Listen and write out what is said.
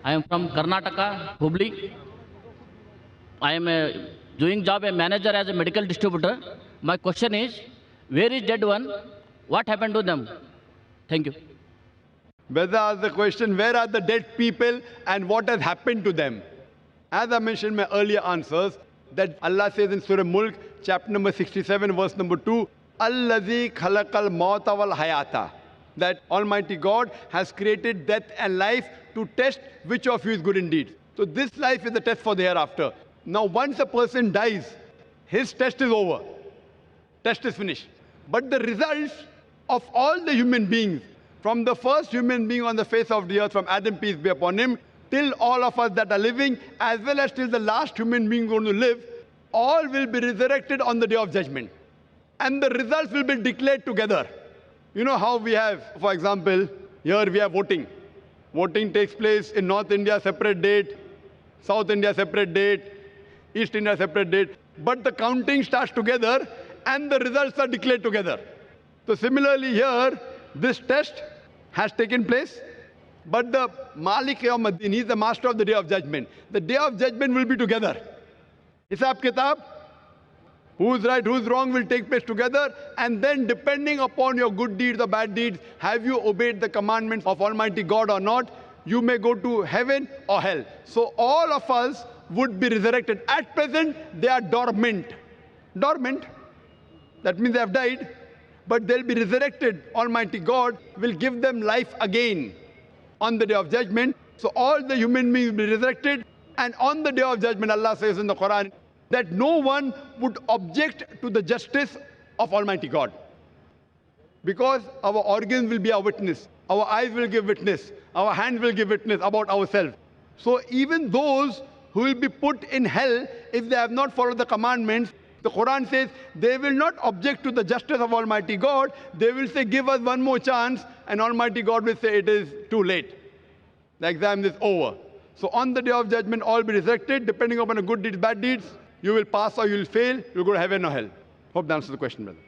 I am from Karnataka, Hubli. I am doing job a manager as a medical distributor. My question is, where is dead one? What happened to them? Thank you. Whether asked the question, where are the dead people and what has happened to them? As I mentioned in my earlier answers, that Allah says in Surah Mulk, chapter number 67, verse number 2, Allazi khalaqal mauta wal hayata. That Almighty God has created death and life to test which of you is good indeed. So this life is the test for the hereafter. Now once a person dies, his test is over. Test is finished. But the results of all the human beings, from the first human being on the face of the earth, from Adam, peace be upon him, till all of us that are living, as well as till the last human being going to live, all will be resurrected on the day of judgment. And the results will be declared together. You know how we have, for example, here we have voting. Voting takes place in North India, separate date, South India, separate date, East India, separate date. But the counting starts together and the results are declared together. So similarly here, this test has taken place, but the Malik Yawmuddin, he is the master of the day of judgment. The day of judgment will be together. Hisab Kitab, who's right, who's wrong will take place together, and then depending upon your good deeds or bad deeds, have you obeyed the commandments of Almighty God or not, you may go to heaven or hell. So all of us would be resurrected. At present, they are dormant. Dormant, that means they have died, but they'll be resurrected. Almighty God will give them life again on the day of judgment. So all the human beings will be resurrected, and on the day of judgment, Allah says in the Quran that no one would object to the justice of Almighty God. Because our organs will be our witness, our eyes will give witness, our hands will give witness about ourselves. So even those who will be put in hell if they have not followed the commandments, the Quran says they will not object to the justice of Almighty God. They will say, give us one more chance, and Almighty God will say, it is too late. The exam is over. So on the day of judgment, all be resurrected, depending upon the good deeds, bad deeds. You will pass or you will fail, you will go to heaven or hell. Hope that answers the question, brother.